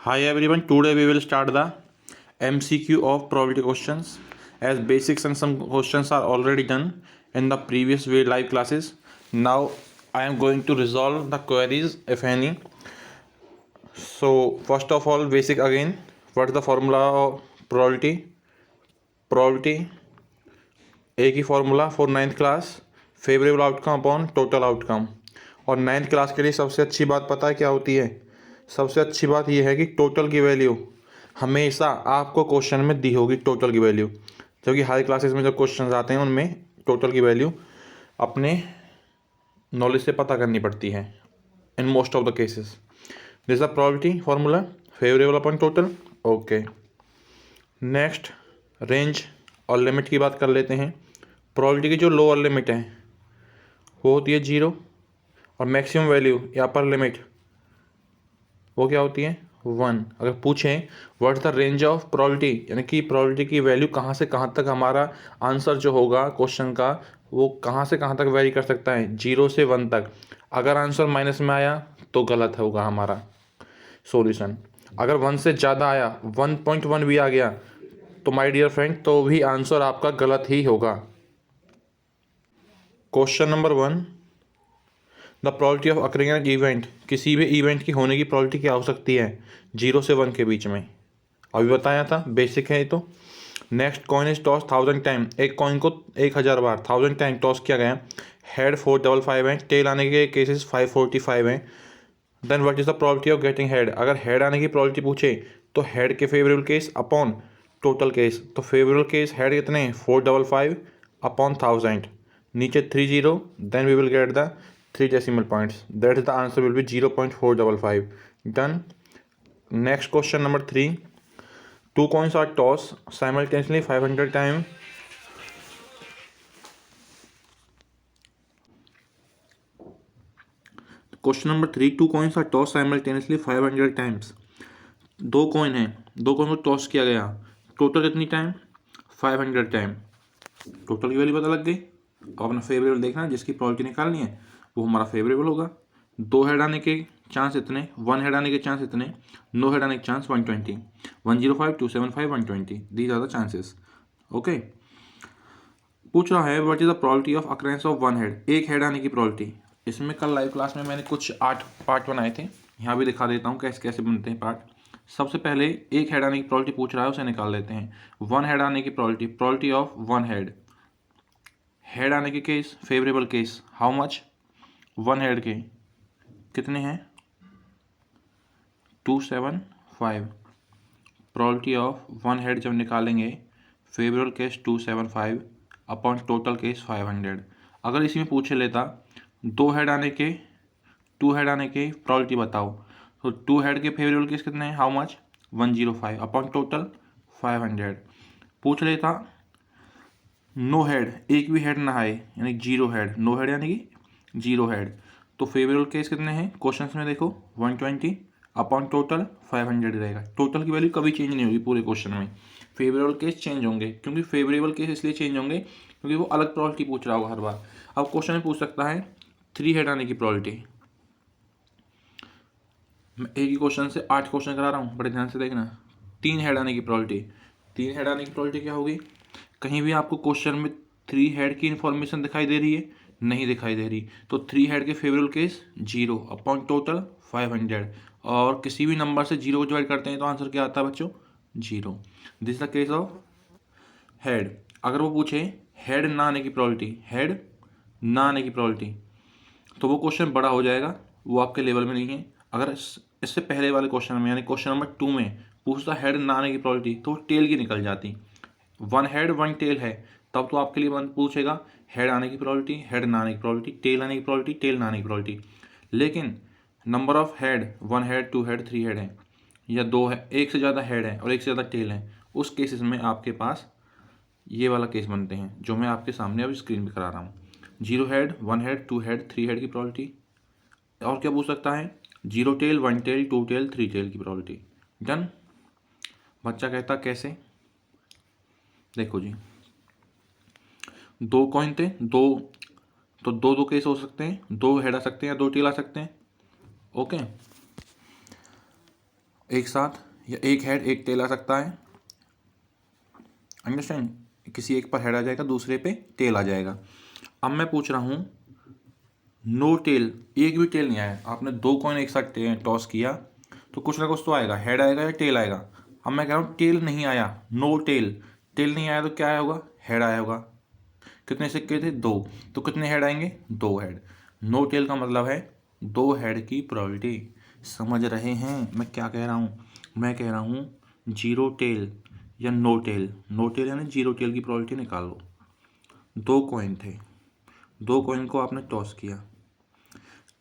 Hi everyone, today we will start the MCQ of probability questions as basics and some questions are already done in the previous way live classes. Now I am going to resolve the queries if any. So first of all, basic again, what is the formula of probability? Probability एक ही formula for ninth class, favourable outcome upon total outcome. और ninth class के लिए सबसे अच्छी बात पता है क्या होती है? सबसे अच्छी बात यह है कि टोटल की वैल्यू हमेशा आपको क्वेश्चन में दी होगी, टोटल की वैल्यू। जबकि हाई क्लासेस में जब क्वेश्चन आते हैं उनमें टोटल की वैल्यू अपने नॉलेज से पता करनी पड़ती है in most of the cases. This the probability formula, favourable upon total. Okay, next range और लिमिट की बात कर लेते हैं। प्रोबेबिलिटी की जो लोअर लिमिट है वो होती है 0 और मैक्सिमम वैल्यू या अपर लिमिट वो क्या होती है 1। अगर पूछें what is the range of probability, यानी कि प्रोबेबिलिटी की वैल्यू कहाँ से कहाँ तक हमारा आंसर जो होगा क्वेश्चन का वो कहाँ से कहाँ तक वेरी कर सकता है, 0 से 1 तक। अगर आंसर माइनस में आया तो गलत होगा हमारा सॉल्यूशन। अगर 1 से ज़्यादा आया, 1.1 भी आ गया तो माय डियर फ्रेंड तो भी आंसर आपका गलत ही होगा। Question number 1, the probability of occurring an event, किसी भी इवेंट की होने की प्रोबेबिलिटी क्या हो सकती है 0 से 1 के बीच में। अभी बताया था, बेसिक है ये तो। Next, coin is toss 1000 time, एक कॉइन को 1000 बार 1000 टाइम टॉस किया गया। हेड 455 है, टेल आने के केसेस 545 हैं। Then what is the probability of getting head, अगर हेड आने की प्रोबेबिलिटी पूछे तो हेड के favourable case upon total case. तो फेवरेबल केस हेड कितने 455 अपॉन 1000, नीचे 30, then we will get the 3 decimal points, that is the answer will be 0.455। Done. Next question number 3, 2 coins are tossed simultaneously 500 times. Question number 3, 2 coins are tossed simultaneously 500 times. 2 coin हैं, 2 coin को toss किया गया, total कितनी time 500 time. Total की value पता लग गई। अब अपना फेवरेबल देखना है, जिसकी प्रोबेबिलिटी निकालनी है वो हमारा फेवरेबल होगा। 2 हेड आने के चांस इतने, 1 हेड आने के चांस इतने, 9 हेड आने के chance 120, 105, 275, 120, these are the chances. Okay, पूछ रहा है what is the probability of occurrence of 1 head, एक हेड आने की प्रोबेबिलिटी। इसमें कल लाइव क्लास में मैंने कुछ 8 पार्ट बनाए थे, यहाँ भी दिखा देता हूँ कैसे कैसे बनते हैं पार्ट। सबसे पहले एक हेड आने की प्रोबेबिलिटी पूछ रहा है, उसे निकाल लेते हैं। 1 हेड आने की probability, probability of 1 head, head आने के case favourable case how much, 1 head के कितने हैं 275। प्रोबेबिलिटी ऑफ 1 हेड जब निकालेंगे favourable case 275 upon total case 500। अगर इसी में पूछे लेता 2 हेड आने के, 2 हेड आने के प्रोबेबिलिटी बताओ, तो 2 हेड के फेवरेबल केस कितने हैं हाउ मच 105 अपॉन टोटल 500। पूछ लेता नो हेड, एक भी हेड ना आए यानी 0 हेड, नो हेड यानी कि 0 हेड, तो फेवरेबल केस कितने हैं क्वेश्चंस में देखो 120 अपॉन टोटल 500 रहेगा। टोटल की वैल्यू कभी चेंज नहीं होगी पूरे क्वेश्चन में, फेवरेबल केस चेंज होंगे। क्योंकि फेवरेबल केस इसलिए चेंज होंगे क्योंकि वो अलग प्रोबेबिलिटी पूछ रहा होगा हर बार। अब क्वेश्चन में पूछ सकता है 3 हेड आने की प्रोबेबिलिटी। मैं एक ही क्वेश्चन से 8 क्वेश्चन करा रहा हूँ, बड़े ध्यान से देखना। 3 हेड आने की प्रोबेबिलिटी, 3 हेड आने की प्रोबेबिलिटी क्या होगी, कहीं भी आपको क्वेश्चन में 3 हेड की इन्फॉर्मेशन दिखाई दे रही है, नहीं दिखाई दे रही, तो 3 हेड के फेवरेबल केस 0 अपॉन टोटल 500। और किसी भी नंबर से 0 को डिवाइड करते हैं तो आंसर क्या आता है बच्चों 0। This the case of head. अगर वो पूछे हेड ना आने की प्रोबेबिलिटी, हेड ना आने की प्रोबेबिलिटी, तो वो क्वेश्चन बड़ा हो जाएगा, वो आपके लेवल में नहीं है। अगर इससे पहले वाले क्वेश्चन में यानी क्वेश्चन नंबर 2 में पूछता हेड ना आने की प्रोबेबिलिटी तो टेल की निकल जाती। 1 हेड 1 टेल है, तब तो आपके लिए पूछेगा हेड आने की प्रोबेबिलिटी, हेड ना आने की प्रोबेबिलिटी, टेल आने की प्रोबेबिलिटी, टेल ना आने की प्रोबेबिलिटी। लेकिन number of head 1 head 2 head 3 head है या 2 है, एक से ज़्यादा हेड है और एक से ज़्यादा टेल है, उस केसेस में आपके पास ये वाला केस बनते हैं जो मैं आपके सामने अभी स्क्रीन पर करा रहा हूँ। 0 हेड 1 हेड 2 हेड 3 हेड की प्रोबेबिलिटी। और क्या पूछ सकता है 0 टेल 1 टेल 2 टेल 3 टेल की प्रोबेबिलिटी। डन। बच्चा कहता कैसे, देखो जी 2 कॉइन थे, 2 तो 2 केस हो सकते हैं, 2 हेड आ सकते हैं या 2 टेल आ सकते हैं। ओके, एक साथ, या एक हेड एक टेल आ सकता है। अंडरस्टैंड? किसी एक पर हेड आ जाएगा, दूसरे पे टेल आ जाएगा। अब मैं पूछ रहा हूँ नो टेल, एक भी टेल नहीं आया। आपने दो कॉइन एक साथ टॉस किया तो कुछ ना कुछ तो आएगा, हेड आएगा या टेल आएगा। अब मैं कह रहा हूँ टेल नहीं आया, नो टेल। टेल नहीं आया तो क्या आया होगा? हेड आया होगा। कितने सिक्के थे? दो, तो कितने हेड आएंगे? दो हेड। नो टेल का मतलब है दो हेड की प्रोबेबिलिटी। समझ रहे हैं मैं क्या कह रहा हूँ? मैं कह रहा हूँ जीरो टेल या नो टेल। नो टेल यानी जीरो टेल की प्रोबेबिलिटी निकालो। दो कॉइन थे, दो कॉइन को आपने टॉस किया,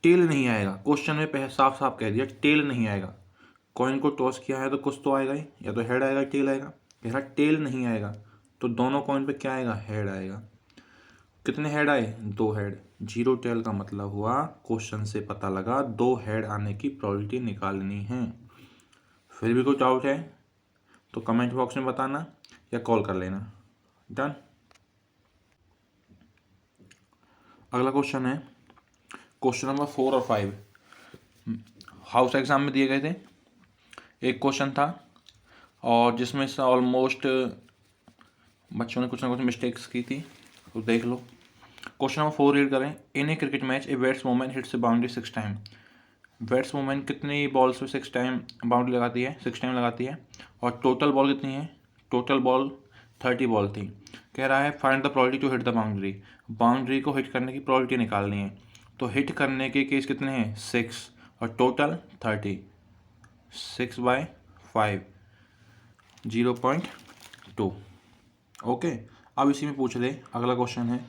टेल नहीं आएगा। क्वेश्चन में पहले साफ साफ कह दिया टेल नहीं आएगा। कॉइन को टॉस किया है तो कुछ तो आएगा ही, या तो हेड आएगा टेल आएगा। कह रहा टेल नहीं आएगा तो दोनों कॉइन पे क्या आएगा? हेड आएगा। कितने हेड आए? दो हेड। जीरो टेल का मतलब हुआ क्वेश्चन से पता लगा दो हेड आने की प्रोबेबिलिटी निकालनी है। फिर भी कोई डाउट है तो कमेंट बॉक्स में बताना या कॉल कर लेना। डन। अगला क्वेश्चन है क्वेश्चन नंबर 4 और 5, हाउस एग्जाम में दिए गए थे। एक क्वेश्चन था और जिसमें से ऑलमोस्ट बच्चों ने कुछ ना कुछ मिस्टेक्स की थी, तो देख लो। क्वेश्चन नंबर 4 रीड करें। In a cricket match a batsman hits a boundary 6 time. Batsman कितनी बॉल्स पे 6 टाइम बाउंड्री लगाती है? 6 टाइम लगाती है। और टोटल बॉल कितनी है? टोटल बॉल 30 बॉल थी। कह रहा है find the probability to hit the boundary. Boundary को हिट करने की प्रोबेबिलिटी निकालनी है। तो हिट करने के केस कितने हैं? 6 और टोटल 30। 6/5, 0.2। ओके। अब इसी में पूछ ले। अगला क्वेश्चन है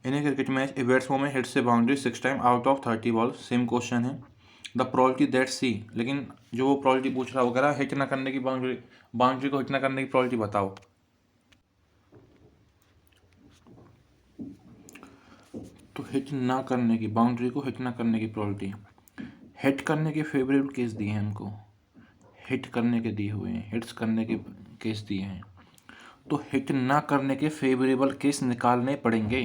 in a cricket match a batsman hits a boundary 6 time out of 30 ball. Same question है। द प्रोबेबिलिटी दैट सी, लेकिन जो वो प्रोबेबिलिटी पूछ रहा है वो कह रहा है हिट ना करने की बाउंड्री, बाउंड्री को हिट ना करने की प्रोबेबिलिटी बताओ। तो हिट ना करने की, बाउंड्री को हिट ना करने की प्रोबेबिलिटी, हिट करने के फेवरेबल केस दिए हैं हमको, हिट करने के दिए हुए हैं, हिट्स करने के केस दिए हैं, तो हिट ना करने के फेवरेबल केस निकालने पड़ेंगे।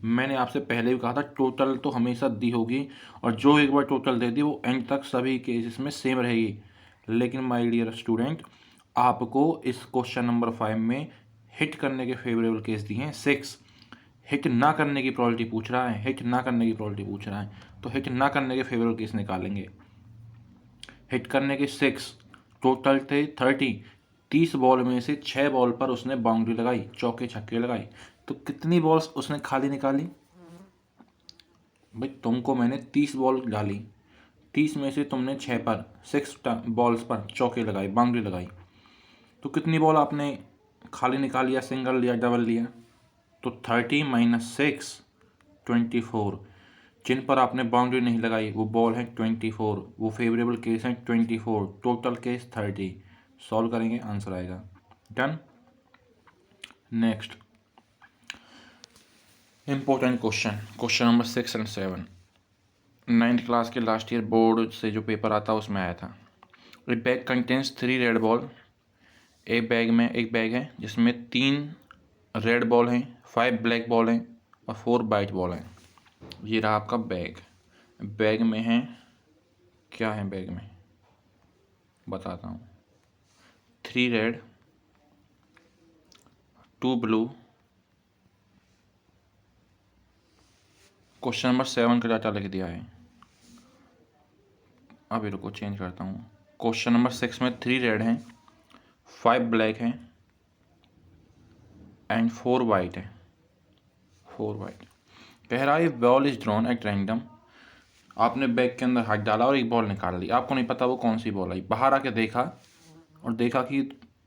मैंने आपसे पहले भी कहा था टोटल तो हमेशा दी होगी, और जो एक बार टोटल दे दी वो एंड तक सभी केसेस में सेम रहेगी। लेकिन माय डियर स्टूडेंट, आपको इस क्वेश्चन नंबर 5 में हिट करने के फेवरेबल केस दिए हैं 6। हिट ना करने की प्रोबेबिलिटी पूछ रहा है, हिट ना करने की प्रोबेबिलिटी पूछ रहा है, तो हिट ना करने के फेवरेबल केस निकालेंगे। हिट करने के 6, टोटल थे 30। 30 बॉल में से 6 बॉल पर उसने बाउंड्री लगाई, चौके छक्के लगाई, तो कितनी बॉल्स उसने खाली निकाली? भाई तुमको मैंने 30 बॉल डाली, 30 में से तुमने 6 पर 6 बॉल्स पर चौके लगाए, बाउंड्री लगाई, तो कितनी बॉल आपने खाली निकाली, या सिंगल लिया, डबल लिया? तो 30 - 6 24। जिन पर आपने बाउंड्री नहीं लगाई वो बॉल है 24, वो फेवरेबल केस है 24, टोटल केस 30। सॉल्व करेंगे, आंसर आएगा। Done. Next important question, question number 6 और 7, 9th क्लास के लास्ट ईयर बोर्ड से जो पेपर आता उसमें आया था। ए बैग कंटेन्स 3 रेड बॉल। एक बैग है जिसमें 3 रेड बॉल हैं, 5 ब्लैक बॉल हैं और 4 वाइट बॉल हैं। ये रहा आपका बैग। बैग में है, क्या है बैग में बताता हूँ। 3 रेड, 2 ब्लू। क्वेश्चन नंबर 7 का डाटा लिख दिया है। अभी रुको चेंज करता हूँ। क्वेश्चन नंबर 6 में 3 रेड हैं, 5 ब्लैक हैं एंड 4 वाइट है। 4 वाइट। कह रहा है ball is drawn at random. आपने बैग के अंदर हाथ डाला और एक बॉल निकाल ली, आपको नहीं पता वो कौन सी बॉल आई। बाहर आके देखा और देखा कि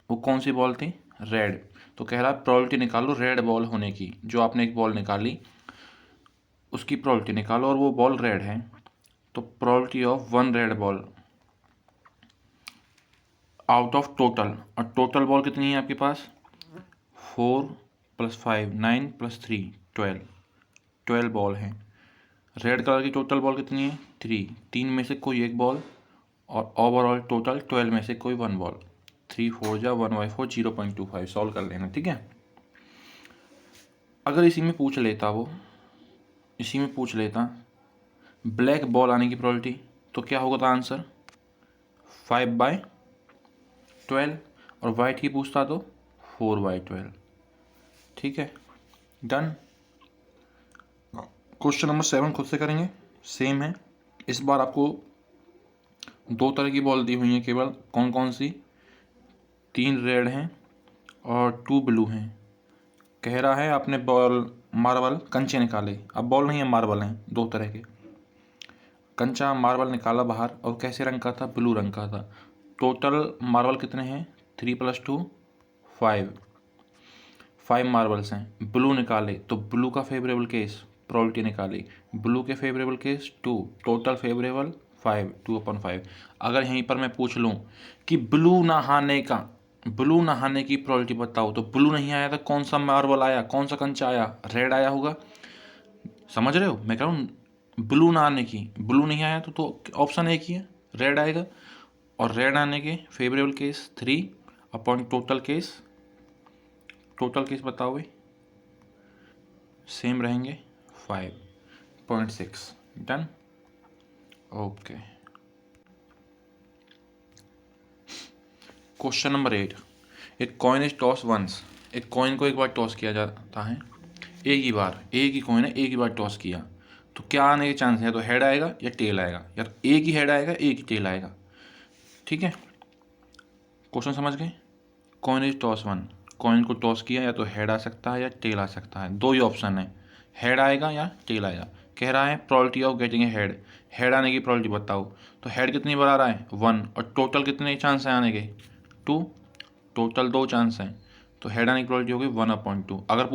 वो कौन सी बॉल थी? रेड। तो कह रहा है प्रोबेबिलिटी निकालो रेड बॉल होने की। जो आपने एक बॉल निकाली उसकी प्रोबेबिलिटी निकालो और वो बॉल रेड है, तो probability of 1 red ball out of total. और टोटल बॉल कितनी है आपके पास? 4 + 5 9 + 3 12, 12 बॉल हैं। रेड कलर की टोटल बॉल कितनी है? 3। 3 में से कोई एक बॉल, और ओवरऑल टोटल 12 में से कोई 1 बॉल। 3 4 जा 1/4 0.25। सॉल्व कर लेना, ठीक है। अगर इसी में पूछ लेता, वो इसी में पूछ लेता ब्लैक बॉल आने की प्रोबेबिलिटी, तो क्या होगा था आंसर? 5/12 और वाइट की पूछता तो 4/12। ठीक है, डन। क्वेश्चन नंबर 7 खुद से करेंगे, सेम है। इस बार आपको 2 तरह की बॉल दी हुई हैं केवल। कौन कौन सी? 3 रेड हैं और 2 ब्लू हैं। कह रहा है आपने बॉल मार्बल कंचे निकाले। अब बॉल नहीं है, मार्बल हैं 2 तरह के। कंचा मार्बल निकाला बाहर और कैसे रंग का था? ब्लू रंग का था। टोटल मार्बल कितने हैं? 3 + 2 5 मार्बल्स हैं। ब्लू निकाले तो ब्लू का फेवरेबल केस प्रोबेबिलिटी निकाली। ब्लू के फेवरेबल केस 2, टोटल फेवरेबल 5, 2/5। अगर यहीं पर मैं पूछ लूँ कि ब्लू नहाने की प्रोबेबिलिटी बताओ, तो ब्लू नहीं आया तो कौन सा मार्बल आया, कौन सा कंचा आया? रेड आया होगा। समझ रहे हो? मैं कह रहा हूँ ब्लू नहाने की, ब्लू नहीं आया तो ऑप्शन एक ही है, रेड आएगा। और रेड आने के favourable case 3 upon total case बताओ भाई, सेम रहेंगे 5.6। Done, okay. क्वेश्चन नंबर 8, एक कॉइन इज टॉस वंस। एक कॉइन को एक बार टॉस किया जाता है, एक ही बार, एक ही कॉइन है, एक ही बार टॉस किया, तो क्या आने के चांस है? तो हेड आएगा या टेल आएगा? यार एक ही हेड आएगा, एक ही टेल आएगा। ठीक है, क्वेश्चन समझ गए? Coin is toss one, coin को टॉस किया, या तो हेड आ सकता है या टेल आ सकता है। 2 ही ऑप्शन है, हेड आएगा या टेल आएगा। कह रहा है probability of getting a head, head आने की प्रोबेबिलिटी बताओ। तो हेड कितनी बार आ रहा है? 1। और टोटल कितने चांस हैं आने के? 2। टोटल 2 चांस हैं, तो हेड आने की प्रोबेबिलिटी होगी 1/2। अगर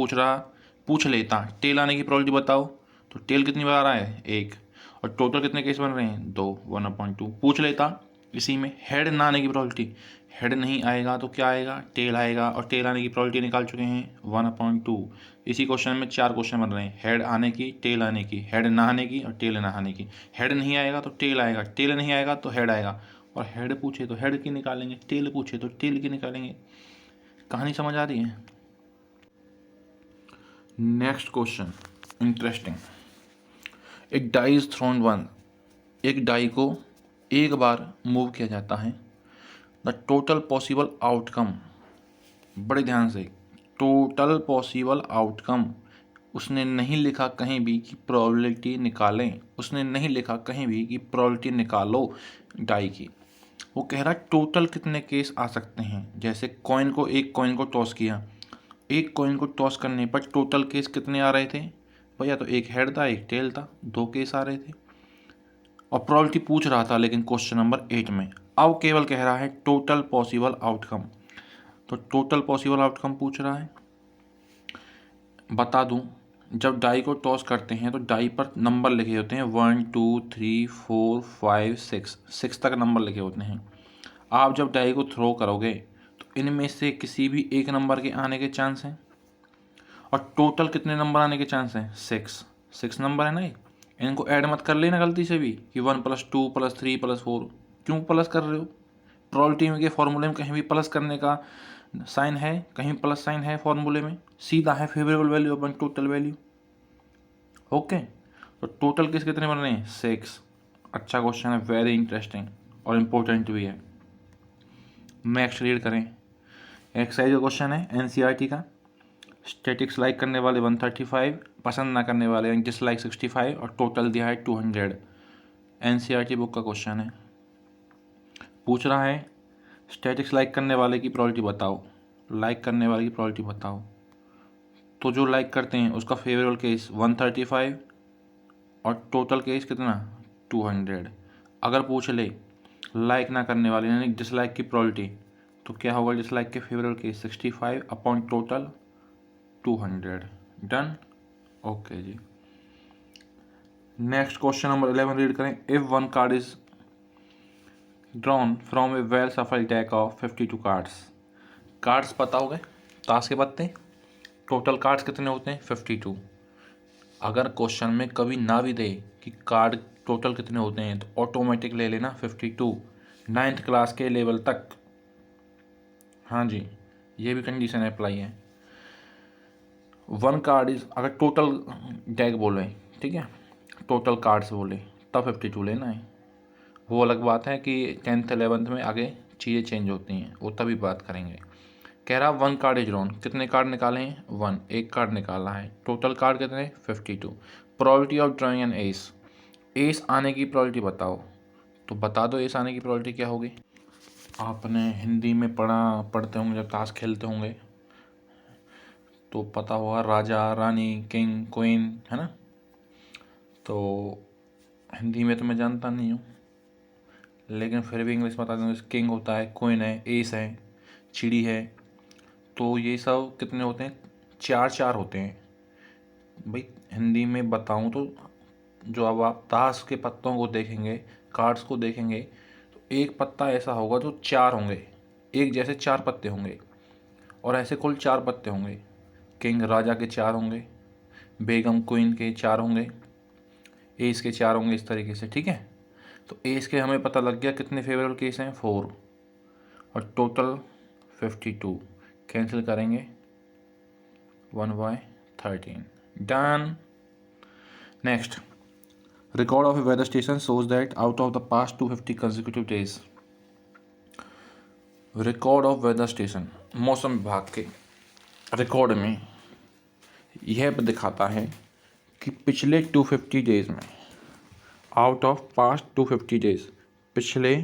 पूछ लेता टेल आने की प्रोबेबिलिटी बताओ, तो टेल कितनी बार आ रहा है? 1। और टोटल कितने केस बन रहे हैं? 2, 1/2। पूछ लेता इसी में हेड ना आने की प्रोबेबिलिटी, हेड नहीं आएगा तो क्या आएगा? टेल आएगा। और टेल आने की प्रोबेबिलिटी निकाल चुके हैं 1/2। इसी क्वेश्चन में 4 क्वेश्चन बन रहे हैं, हेड आने की, टेल आने की, हेड ना आने की और टेल ना आने की। हेड नहीं आएगा तो टेल आएगा, टेल नहीं आएगा तो हेड आएगा। और हेड पूछे तो हेड की निकालेंगे, टेल पूछे तो टेल की निकालेंगे। कहानी समझ आ रही है? Next question interesting. एक डाई इज थ्रोन वन, एक डाई को एक बार मूव किया जाता है। द टोटल पॉसिबल आउटकम, बड़े ध्यान से, टोटल पॉसिबल आउटकम। उसने नहीं लिखा कहीं भी कि प्रोबेबिलिटी निकालें, उसने नहीं लिखा कहीं भी कि प्रोबेबिलिटी निकालो डाई की। वो कह रहा है टोटल कितने केस आ सकते हैं। जैसे एक कॉइन को टॉस किया, एक कॉइन को टॉस करने पर टोटल केस कितने आ रहे थे भैया? तो एक हेड था, एक टेल था, 2 केस आ रहे थे। और प्रोबेबिलिटी पूछ रहा था लेकिन क्वेश्चन नंबर 8 में। अब केवल कह रहा है टोटल पॉसिबल आउटकम। तो टोटल पॉसिबल आउटकम पूछ रहा है। बता दूं, जब डाई को टॉस करते हैं तो डाई पर नंबर लिखे होते हैं 1 2 3 4 5 6 तक नंबर लिखे होते हैं। आप जब डाई को थ्रो करोगे तो इनमें से किसी भी एक नंबर के आने के चांस हैं। और टोटल कितने नंबर आने के चांस हैं? 6 नंबर है ना ये। इनको ऐड मत कर लेना गलती से भी कि 1 + 2 + 3 + 4। क्यों प्लस कर रहे हो? प्रोबेबिलिटी के फॉर्मूले में कहीं भी प्लस करने का साइन है, कहीं प्लस साइन है फॉर्मूले में? सीधा है फेवरेबल वैल्यू अपन टोटल वैल्यू। ओके, तो टोटल केस कितने बन रहे हैं? 6। अच्छा क्वेश्चन है, वेरी इंटरेस्टिंग और इम्पोर्टेंट भी है। नेक्स्ट रीड करें। एक्सरसाइज का क्वेश्चन है एनसीईआरटी का। स्टैटिक्स लाइक करने वाले 135, पसंद ना करने वाले डिसलाइक 65 और टोटल दिया है 200। एनसीईआरटी बुक का क्वेश्चन है। पूछ रहा है स्टैटिक्स लाइक करने वाले की प्रोबेबिलिटी बताओ, लाइक करने वाले की प्रोबेबिलिटी बताओ। तो जो लाइक करते हैं उसका फेवरेबल केस 135 और टोटल केस कितना? 200। अगर पूछ ले लाइक ना करने वाले यानी डिसलाइक की प्रोबेबिलिटी, तो क्या होगा? डिसलाइक के favourable case 65 upon total 200। Done, okay जी। नेक्स्ट क्वेश्चन नंबर 11 रीड करें। If one card is drawn from a well shuffled deck of 52 cards. Cards पता हो गए, ताश के पत्ते। टोटल कार्ड्स कितने होते हैं? 52। अगर क्वेश्चन में कभी ना भी दे कि कार्ड टोटल कितने होते हैं, तो ऑटोमेटिक ले लेना 52, 9th क्लास के लेवल तक। हाँ जी, ये भी कंडीशन अप्लाई है। वन कार्ड इज, अगर टोटल डेक बोले, ठीक है, टोटल कार्ड्स बोले, तब 52 लेना है। वो अलग बात है कि 10th 11th में आगे चीज़ें चेंज होती हैं, वो तभी बात करेंगे। कह रहा 1 कार्ड इज ड्रॉन, कितने कार्ड निकाले हैं 1, एक कार्ड निकाला है। टोटल कार्ड कितने 52। Probability of drawing N S, S आने की प्रोबेबिलिटी बताओ। तो बता दो एस आने की प्रोबेबिलिटी क्या होगी। आपने हिंदी में पढ़ते होंगे जब ताश खेलते होंगे तो पता होगा राजा रानी किंग क्वीन, है ना। तो हिंदी में तो मैं जानता नहीं हूँ, लेकिन फिर भी इंग्लिश में बता दूँ। किंग होता है, क्वीन है, एस है, चिड़ी है। तो ये सब कितने होते हैं, 4 4 होते हैं भाई। हिंदी में बताऊँ तो जो अब आप ताश के पत्तों को देखेंगे, कार्ड्स को देखेंगे, तो एक पत्ता ऐसा होगा जो 4 होंगे, एक जैसे 4 पत्ते होंगे, और ऐसे कुल 4 पत्ते होंगे। किंग राजा के 4 होंगे, बेगम क्वीन के 4 होंगे, एस के 4 होंगे, इस तरीके से, ठीक है। तो एस के हमें पता लग गया कितने फेवरेबल केस हैं 4, और टोटल 52। कैंसिल करेंगे 1/13, done. Next, record of a weather station shows that out of the past 250 consecutive days, record of weather station, मौसम विभाग के रिकॉर्ड में यह दिखाता है कि पिछले 250 डेज में, आउट ऑफ पास्ट 250 डेज, पिछले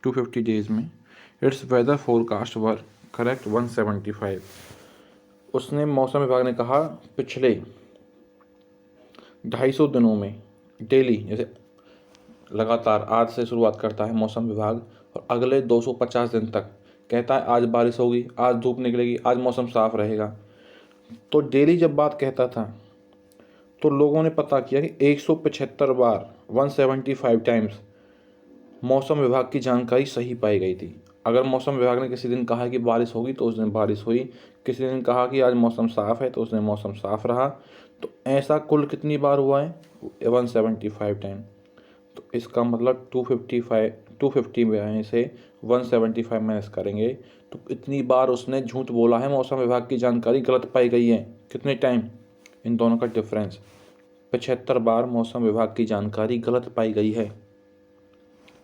250 डेज में it's weather forecast were correct 175। उसने मौसम विभाग ने कहा पिछले 250 दिनों में डेली, जैसे लगातार आज से शुरुआत करता है मौसम विभाग और अगले 250 दिन तक कहता है आज बारिश होगी, आज धूप निकलेगी, आज मौसम साफ रहेगा। तो डेली जब बात कहता था तो लोगों ने पता किया कि 175 बार 175 टाइम्स मौसम विभाग की जानकारी सही पाई गई थी। अगर मौसम विभाग ने किसी दिन कहा कि बारिश होगी तो उस दिन बारिश हुई, किसी दिन कहा कि आज मौसम साफ़ है तो उस दिन मौसम साफ़ रहा। तो ऐसा कुल कितनी बार हुआ है 175 टाइम। तो इसका मतलब 250 में से 175 माइनस करेंगे तो इतनी बार उसने झूठ बोला है, मौसम विभाग की जानकारी गलत पाई गई है। कितने टाइम, इन दोनों का डिफरेंस 75 बार मौसम विभाग की जानकारी गलत पाई गई है।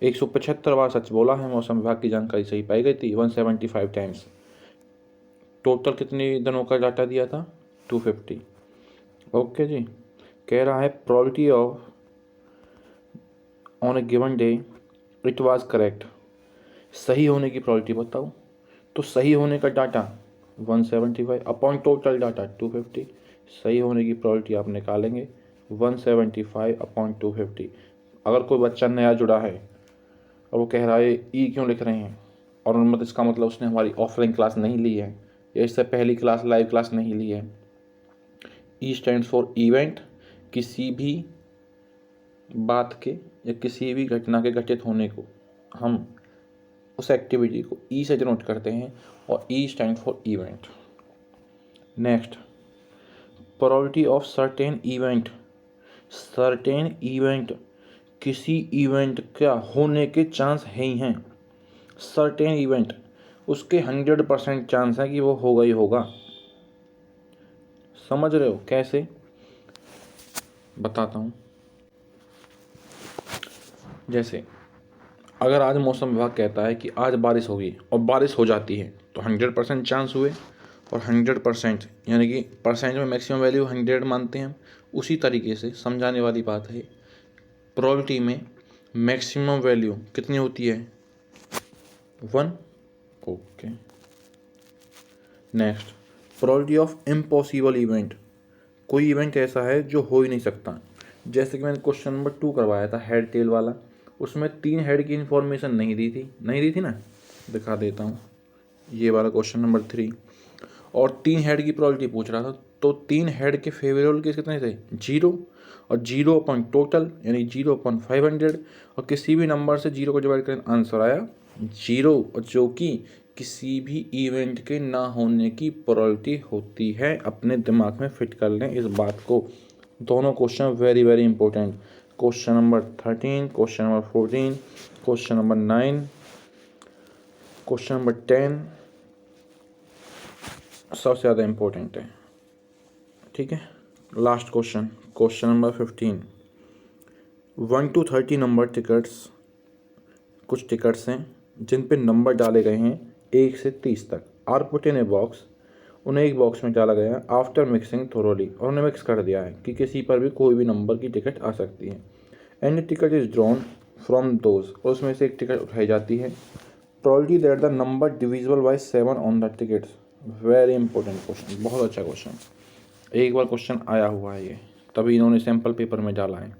175 बार सच बोला है, मौसम विभाग की जानकारी सही पाई गई थी 175 टाइम्स। टोटल कितने दिनों का डाटा दिया था 250। ओके जी। कह रहा है probability of on A given day it was correct, सही होने की प्रोबेबिलिटी बताओ। तो सही होने का डाटा 175 अपॉन टोटल डाटा 250, सही होने की प्रोबेबिलिटी आप निकालेंगे 175 अपॉन 250। अगर कोई बच्चा नया जुड़ा है और वो कह रहा है ई क्यों लिख रहे हैं, और मतलब इसका मतलब उसने हमारी ऑफलाइन क्लास नहीं ली है या इससे पहली क्लास लाइव क्लास नहीं ली है। ई स्टैंड्स फॉर इवेंट, किसी भी बात के या किसी भी घटना के घटित होने को हम उस एक्टिविटी को ई से डिनोट करते हैं और E stand for event. Next, probability of certain event, certain event किसी इवेंट का होने के चांस है ही हैं। सर्टेन इवेंट उसके 100% चांस है कि वो होगा ही होगा। समझ रहे हो कैसे, बताता हूँ। जैसे अगर आज मौसम विभाग कहता है कि आज बारिश होगी और बारिश हो जाती है तो 100% चांस हुए, और 100% यानी कि परसेंट में मैक्सिमम वैल्यू 100 मानते हैं हम। उसी तरीके से समझाने वाली बात है, प्रोबेबिलिटी में मैक्सिमम वैल्यू कितनी होती है 1। Okay. Next, probability of impossible event, कोई इवेंट ऐसा है जो हो ही नहीं सकता। जैसे कि मैंने क्वेश्चन नंबर 2 करवाया था हेड टेल वाला, उसमें 3 हेड की इन्फॉर्मेशन नहीं दी थी ना, दिखा देता हूँ। ये वाला क्वेश्चन नंबर 3, और 3 हेड की प्रोबेबिलिटी पूछ रहा था। तो 3 हेड के फेवरेबल केस कितने थे 0, और 0 अपॉन टोटल यानी 0 अपॉन 500, और किसी भी नंबर से 0 को डिवाइड करें आंसर आया 0, और जो कि किसी भी इवेंट के ना होने की प्रोबेबिलिटी होती है। अपने दिमाग में फिट कर लें इस बात को। दोनों question very very important, question number 13, question number 14, question number 9, question number 10 सबसे ज़्यादा इम्पोर्टेंट है, ठीक है। Last question, question number 15, 1 to 30 number tickets कुछ टिकट्स हैं जिन पे नंबर डाले गए हैं 1 से 30 तक। Are put in a box, उन्हें एक बॉक्स में डाला गया आफ्टर मिक्सिंग थोरोली, और उन्हें मिक्स कर दिया है कि किसी पर भी कोई भी नंबर की टिकट आ सकती है। And ticket is drawn from those, और उसमें से एक टिकट उठाई जाती है। Probability that the number divisible by 7 on the tickets. Very important question, बहुत अच्छा क्वेश्चन, एक बार क्वेश्चन आया हुआ है ये, तभी इन्होंने सैम्पल पेपर में डाला है।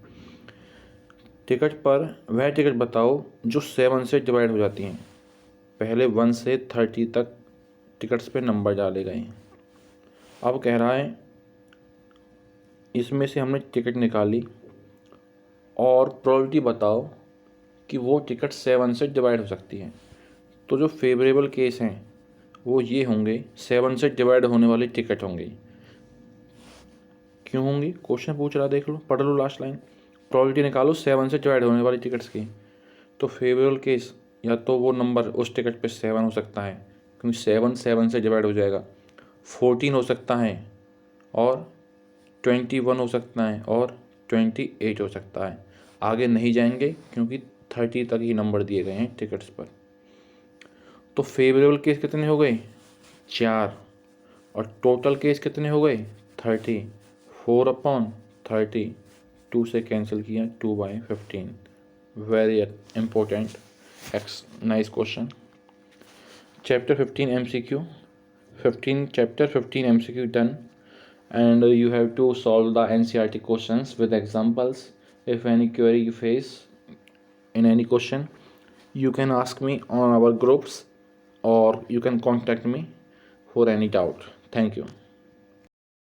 टिकट पर वह टिकट बताओ जो 7 से डिवाइड हो जाती हैं। पहले 1 से 30 तक टिकट्स पे नंबर डाले गए हैं। अब कह रहा है इसमें से हमने टिकट निकाली और प्रोबेबिलिटी बताओ कि वो टिकट 7 से डिवाइड हो सकती है। तो जो फेवरेबल केस हैं वो ये होंगे, 7 से डिवाइड होने वाली टिकट होंगी। क्यों होंगी? क्वेश्चन पूछ रहा, देख लो, पढ़ लो लास्ट लाइन। प्रोबेबिलिटी निकालो 7 से डिवाइड होने वाली टिकट्स की। तो फेवरेबल केस या तो वो नंबर उस टिकट पे 7 हो सकता है, क्योंकि 7 से डिवाइड हो जाएगा। 14 हो सकता है, और 21 हो सकता है, और 28 हो सकता है। आगे नहीं जाएंगे क्योंकि 30 तक ही नंबर दिए गए हैं टिकट्स पर। तो फेवरेबल केस कितने हो गए? 4, और टोटल केस कितने हो गए? 30। 4/30, 2 से कैंसिल किया, 2/15। Very important nice question. Chapter 15 MCQ, 15 MCQ done, and you have to solve the NCERT questions with examples. If any query you face in any question, you can ask me on our groups, or you can contact me for any doubt. Thank you.